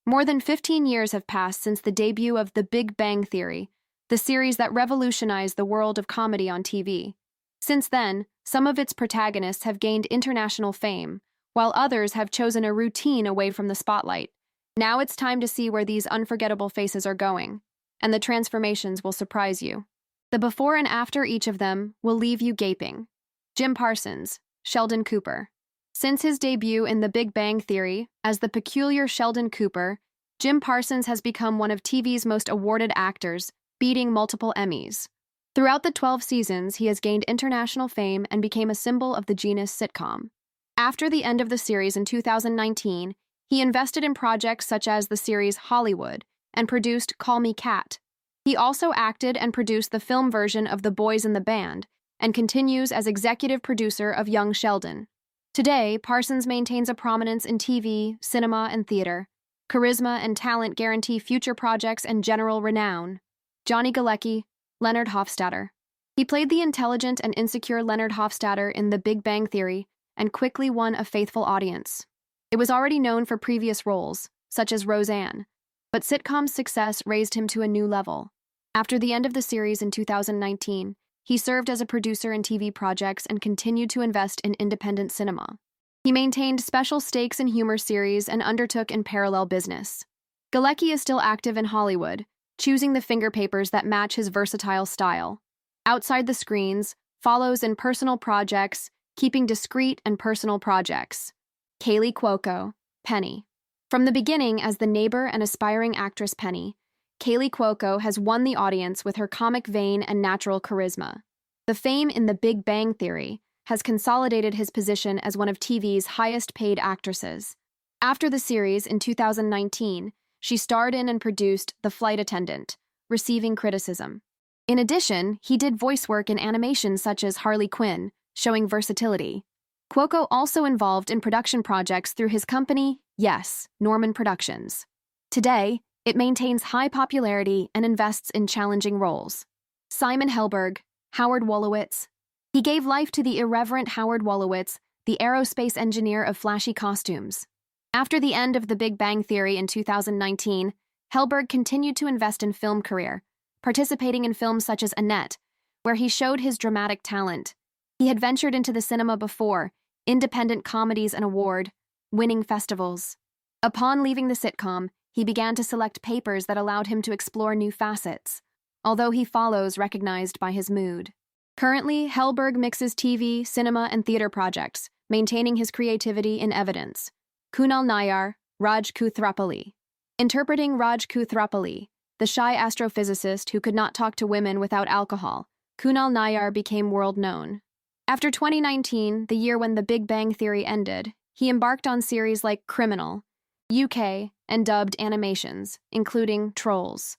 More than 15 years have passed since the debut of The Big Bang Theory, the series that revolutionized the world of comedy on TV. Since then, some of its protagonists have gained international fame, while others have chosen a routine away from the spotlight. Now it's time to see where these unforgettable faces are going, and the transformations will surprise you. The before and after each of them will leave you gaping. Jim Parsons, Sheldon Cooper. Since his debut in The Big Bang Theory as the peculiar Sheldon Cooper, Jim Parsons has become one of TV's most awarded actors, beating multiple Emmys. Throughout the 12 seasons, he has gained international fame and became a symbol of the genus sitcom. After the end of the series in 2019, he invested in projects such as the series Hollywood and produced Call Me Kat. He also acted and produced the film version of The Boys in the Band and continues as executive producer of Young Sheldon. Today, Parsons maintains a prominence in TV, cinema, and theater. Charisma and talent guarantee future projects and general renown. Johnny Galecki, Leonard Hofstadter. He played the intelligent and insecure Leonard Hofstadter in The Big Bang Theory and quickly won a faithful audience. It was already known for previous roles, such as Roseanne, but sitcom's success raised him to a new level. After the end of the series in 2019, he served as a producer in TV projects and continued to invest in independent cinema. He maintained special stakes in humor series and undertook in parallel business. Galecki is still active in Hollywood, choosing the finger papers that match his versatile style. Outside the screens, follows in personal projects, keeping discreet and personal projects. Kaley Cuoco, Penny. From the beginning as the neighbor and aspiring actress Penny, Kaley Cuoco has won the audience with her comic vein and natural charisma. The fame in The Big Bang Theory has consolidated his position as one of TV's highest-paid actresses. After the series in 2019, she starred in and produced The Flight Attendant, receiving criticism. In addition, he did voice work in animations such as Harley Quinn, showing versatility. Cuoco also involved in production projects through his company, Yes, Norman Productions. Today, it maintains high popularity and invests in challenging roles. Simon Helberg, Howard Wolowitz. He gave life to the irreverent Howard Wolowitz, the aerospace engineer of flashy costumes. After the end of The Big Bang Theory in 2019, Helberg continued to invest in film career, participating in films such as Annette, where he showed his dramatic talent. He had ventured into the cinema before, independent comedies and award-winning festivals. Upon leaving the sitcom, he began to select papers that allowed him to explore new facets, although he follows recognized by his mood. Currently, Helberg mixes TV, cinema, and theater projects, maintaining his creativity in evidence. Kunal Nayyar, Raj Kuthrapalli. Interpreting Raj Kuthrapalli, the shy astrophysicist who could not talk to women without alcohol, Kunal Nayyar became world-known. After 2019, the year when The Big Bang Theory ended, he embarked on series like Criminal, UK, and dubbed animations, including Trolls.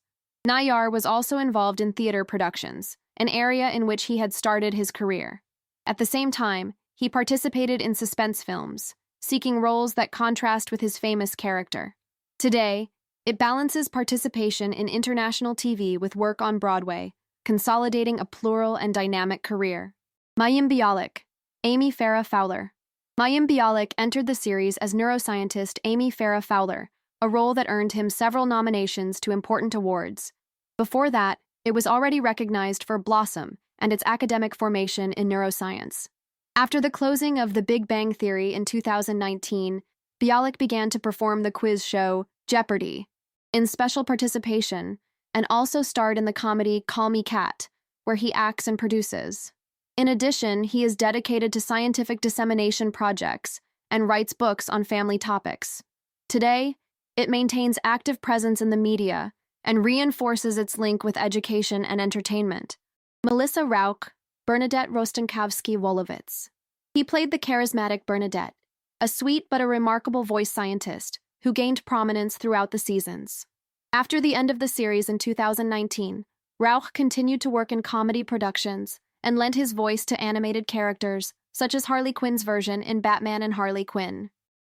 Nayyar was also involved in theater productions, an area in which he had started his career. At the same time, he participated in suspense films, seeking roles that contrast with his famous character. Today, it balances participation in international TV with work on Broadway, consolidating a plural and dynamic career. Mayim Bialik, Amy Farrah Fowler. Mayim Bialik entered the series as neuroscientist Amy Farrah Fowler, a role that earned him several nominations to important awards. Before that, it was already recognized for Blossom and its academic formation in neuroscience. After the closing of The Big Bang Theory in 2019, Bialik began to perform the quiz show Jeopardy! In special participation, and also starred in the comedy Call Me Kat, where he acts and produces. In addition, he is dedicated to scientific dissemination projects and writes books on family topics. Today, it maintains active presence in the media and reinforces its link with education and entertainment. Melissa Rauch, Bernadette Rostenkowski-Wolowitz. He played the charismatic Bernadette, a sweet but a remarkable voice scientist who gained prominence throughout the seasons. After the end of the series in 2019, Rauch continued to work in comedy productions and lent his voice to animated characters, such as Harley Quinn's version in Batman and Harley Quinn.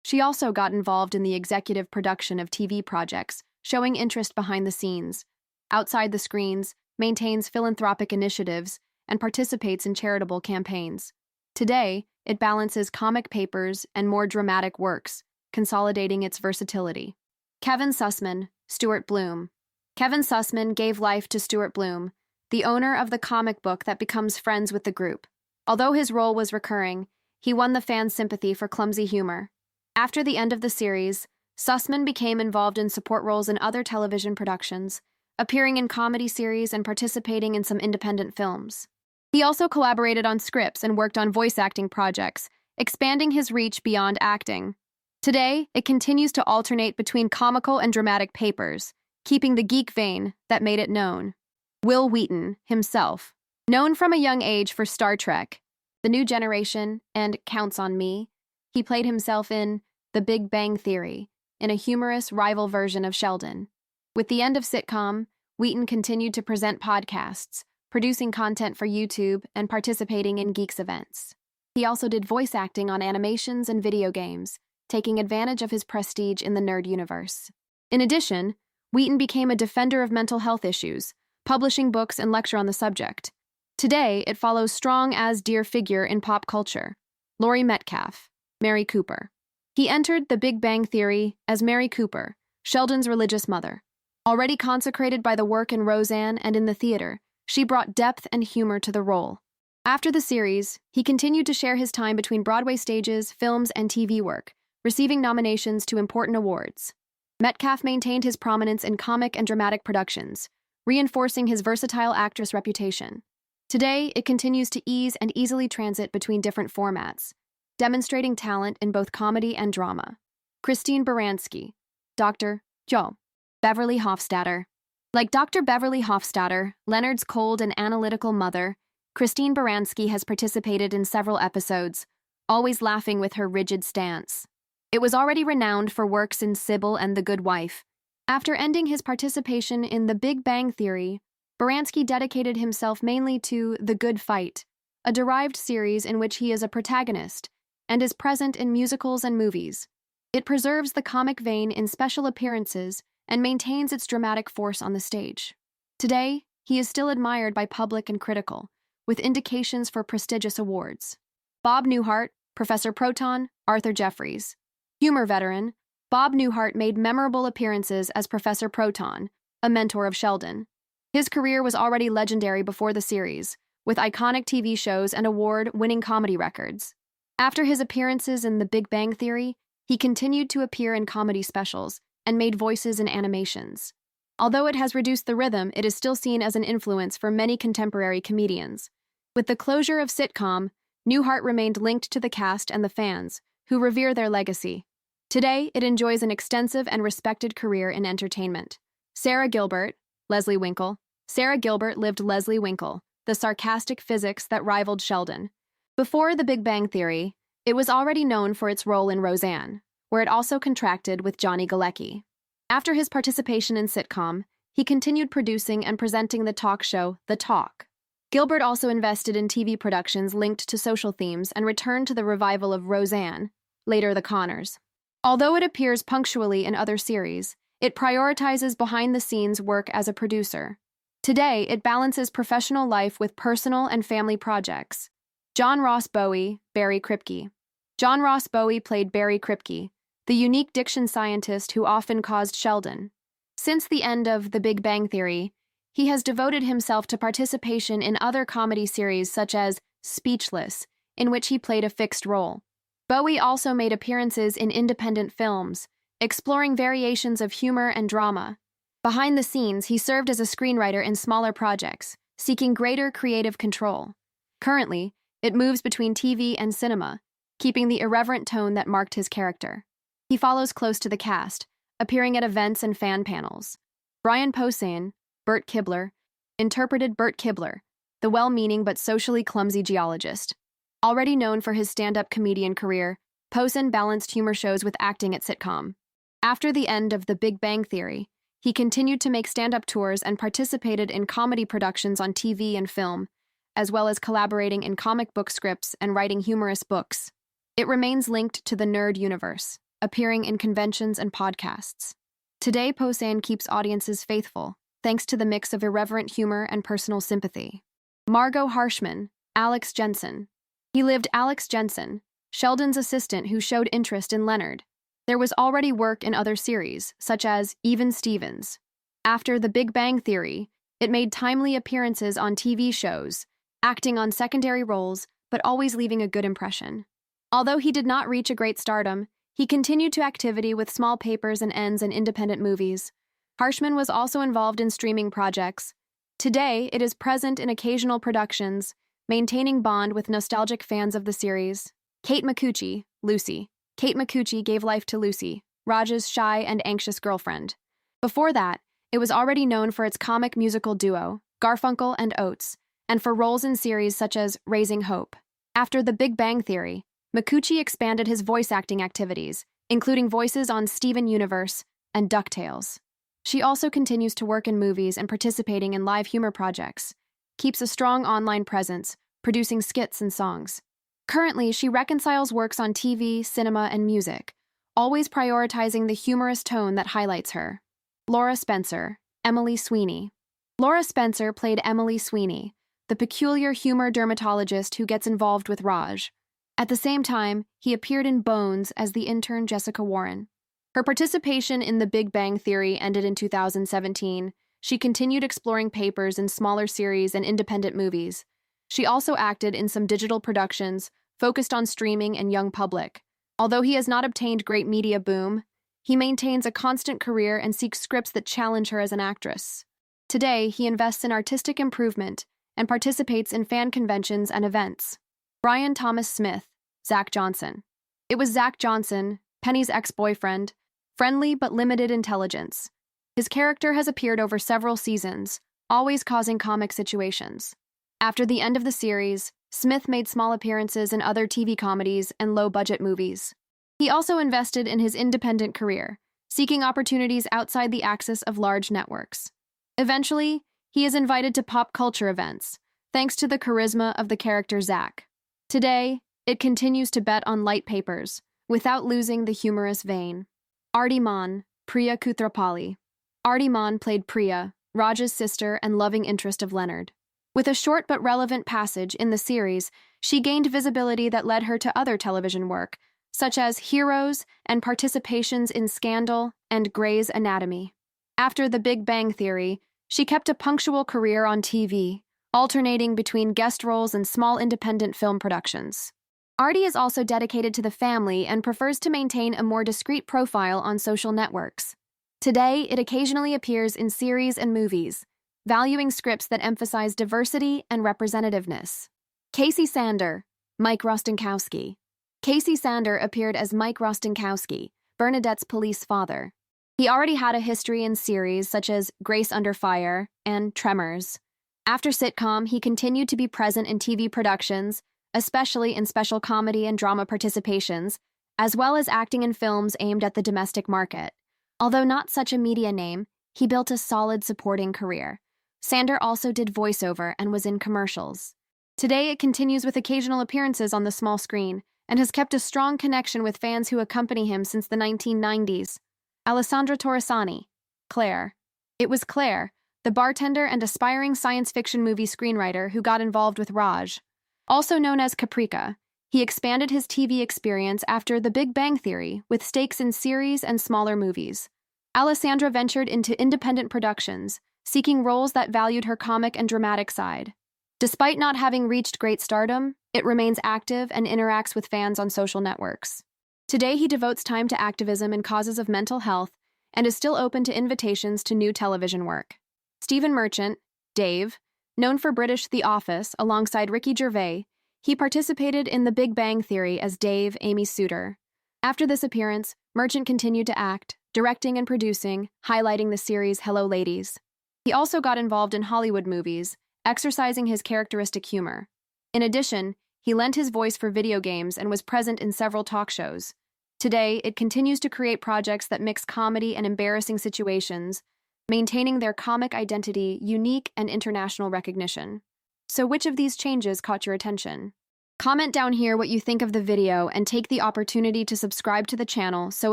She also got involved in the executive production of TV projects, showing interest behind the scenes, outside the screens, maintains philanthropic initiatives, and participates in charitable campaigns. Today, it balances comic papers and more dramatic works, consolidating its versatility. Kevin Sussman, Stuart Bloom. Kevin Sussman gave life to Stuart Bloom, the owner of the comic book that becomes friends with the group. Although his role was recurring, he won the fans' sympathy for clumsy humor. After the end of the series, Sussman became involved in support roles in other television productions, appearing in comedy series and participating in some independent films. He also collaborated on scripts and worked on voice acting projects, expanding his reach beyond acting. Today, it continues to alternate between comical and dramatic papers, keeping the geek vein that made it known. Wil Wheaton, himself, known from a young age for Star Trek, The New Generation, and Counts on Me, he played himself in The Big Bang Theory, in a humorous rival version of Sheldon. With the end of sitcom, Wheaton continued to present podcasts, producing content for YouTube and participating in geeks events. He also did voice acting on animations and video games, taking advantage of his prestige in the nerd universe. In addition, Wheaton became a defender of mental health issues, publishing books and lecture on the subject. Today, it follows strong as dear figure in pop culture, Laurie Metcalf, Mary Cooper. He entered The Big Bang Theory as Mary Cooper, Sheldon's religious mother. Already consecrated by the work in Roseanne and in the theater, she brought depth and humor to the role. After the series, he continued to share his time between Broadway stages, films, and TV work, receiving nominations to important awards. Metcalf maintained his prominence in comic and dramatic productions, reinforcing his versatile actress reputation. Today, it continues to ease and easily transit between different formats, demonstrating talent in both comedy and drama. Christine Baranski, Dr. Jo. Beverly Hofstadter. Like Dr. Beverly Hofstadter, Leonard's cold and analytical mother, Christine Baranski has participated in several episodes, always laughing with her rigid stance. It was already renowned for works in Sybil and The Good Wife. After ending his participation in The Big Bang Theory, Baranski dedicated himself mainly to The Good Fight, a derived series in which he is a protagonist, and is present in musicals and movies. It preserves the comic vein in special appearances and maintains its dramatic force on the stage. Today, he is still admired by public and critical, with indications for prestigious awards. Bob Newhart, Professor Proton, Arthur Jeffries. Humor veteran, Bob Newhart made memorable appearances as Professor Proton, a mentor of Sheldon. His career was already legendary before the series, with iconic TV shows and award-winning comedy records. After his appearances in The Big Bang Theory, he continued to appear in comedy specials and made voices in animations. Although it has reduced the rhythm, it is still seen as an influence for many contemporary comedians. With the closure of sitcom, Newhart remained linked to the cast and the fans, who revere their legacy. Today, it enjoys an extensive and respected career in entertainment. Sarah Gilbert, Leslie Winkle. Sarah Gilbert lived Leslie Winkle, the sarcastic physics that rivaled Sheldon. Before The Big Bang Theory, it was already known for its role in Roseanne, where it also contracted with Johnny Galecki. After his participation in sitcom, he continued producing and presenting the talk show The Talk. Gilbert also invested in TV productions linked to social themes and returned to the revival of Roseanne, later The Connors. Although it appears punctually in other series, it prioritizes behind-the-scenes work as a producer. Today, it balances professional life with personal and family projects. John Ross Bowie, Barry Kripke. John Ross Bowie played Barry Kripke, the unique diction scientist who often caused Sheldon. Since the end of The Big Bang Theory, he has devoted himself to participation in other comedy series such as Speechless, in which he played a fixed role. Bowie also made appearances in independent films, exploring variations of humor and drama. Behind the scenes, he served as a screenwriter in smaller projects, seeking greater creative control. Currently, it moves between TV and cinema, keeping the irreverent tone that marked his character. He follows close to the cast, appearing at events and fan panels. Brian Posehn, Bert Kibler, interpreted Bert Kibler, the well-meaning but socially clumsy geologist. Already known for his stand-up comedian career, Posehn balanced humor shows with acting at sitcom. After the end of The Big Bang Theory, he continued to make stand-up tours and participated in comedy productions on TV and film, as well as collaborating in comic book scripts and writing humorous books. It remains linked to the nerd universe, appearing in conventions and podcasts. Today, Posehn keeps audiences faithful, thanks to the mix of irreverent humor and personal sympathy. Margot Harshman, Alex Jensen. He lived Alex Jensen, Sheldon's assistant who showed interest in Leonard. There was already work in other series, such as Even Stevens. After The Big Bang Theory, it made timely appearances on TV shows, acting on secondary roles, but always leaving a good impression. Although he did not reach a great stardom, he continued to activity with small papers and ends and independent movies. Harshman was also involved in streaming projects. Today, it is present in occasional productions, maintaining bond with nostalgic fans of the series. Kate Micucci, Lucy. Kate Micucci gave life to Lucy, Raj's shy and anxious girlfriend. Before that, it was already known for its comic musical duo, Garfunkel and Oates, and for roles in series such as Raising Hope. After The Big Bang Theory, Micucci expanded his voice acting activities, including voices on Steven Universe and DuckTales. She also continues to work in movies and participating in live humor projects, keeps a strong online presence, producing skits and songs. Currently, she reconciles works on TV, cinema, and music, always prioritizing the humorous tone that highlights her. Laura Spencer, Emily Sweeney. Laura Spencer played Emily Sweeney, the peculiar humor dermatologist who gets involved with Raj. At the same time, he appeared in Bones as the intern Jessica Warren. Her participation in The Big Bang Theory ended in 2017. She continued exploring papers in smaller series and independent movies. She also acted in some digital productions, focused on streaming and young public. Although he has not obtained great media boom, he maintains a constant career and seeks scripts that challenge her as an actress. Today, he invests in artistic improvement and participates in fan conventions and events. Brian Thomas Smith, Zach Johnson. It was Zach Johnson, Penny's ex-boyfriend, friendly but limited intelligence. His character has appeared over several seasons, always causing comic situations. After the end of the series, Smith made small appearances in other TV comedies and low-budget movies. He also invested in his independent career, seeking opportunities outside the axis of large networks. Eventually, he is invited to pop culture events, thanks to the charisma of the character Zach. Today, it continues to bet on light papers, without losing the humorous vein. Artie Maan, Priya Kuthrapalli. Artie Maan played Priya, Raj's sister and loving interest of Leonard. With a short but relevant passage in the series, she gained visibility that led her to other television work, such as Heroes and participations in Scandal and Grey's Anatomy. After The Big Bang Theory, she kept a punctual career on TV, alternating between guest roles and small independent film productions. Artie is also dedicated to the family and prefers to maintain a more discreet profile on social networks. Today, it occasionally appears in series and movies, valuing scripts that emphasize diversity and representativeness. Casey Sander, Mike Rostenkowski. Casey Sander appeared as Mike Rostenkowski, Bernadette's police father. He already had a history in series such as Grace Under Fire and Tremors. After sitcom, he continued to be present in TV productions, especially in special comedy and drama participations, as well as acting in films aimed at the domestic market. Although not such a media name, he built a solid supporting career. Sander also did voiceover and was in commercials. Today, it continues with occasional appearances on the small screen and has kept a strong connection with fans who accompany him since the 1990s. Alessandra Torresani, Claire. It was Claire, the bartender and aspiring science fiction movie screenwriter who got involved with Raj. Also known as Caprica, he expanded his TV experience after The Big Bang Theory with stakes in series and smaller movies. Alessandra ventured into independent productions, seeking roles that valued her comic and dramatic side. Despite not having reached great stardom, it remains active and interacts with fans on social networks. Today, he devotes time to activism and causes of mental health and is still open to invitations to new television work. Stephen Merchant, Dave, known for British The Office alongside Ricky Gervais, he participated in The Big Bang Theory as Dave, Amy's suitor. After this appearance, Merchant continued to act, directing and producing, highlighting the series Hello Ladies. He also got involved in Hollywood movies, exercising his characteristic humor. In addition, he lent his voice for video games and was present in several talk shows. Today, it continues to create projects that mix comedy and embarrassing situations, maintaining their comic identity, unique and international recognition. So which of these changes caught your attention? Comment down here what you think of the video and take the opportunity to subscribe to the channel so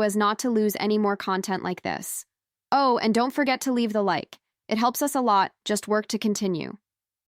as not to lose any more content like this. Oh, and don't forget to leave the like. It helps us a lot, just work to continue.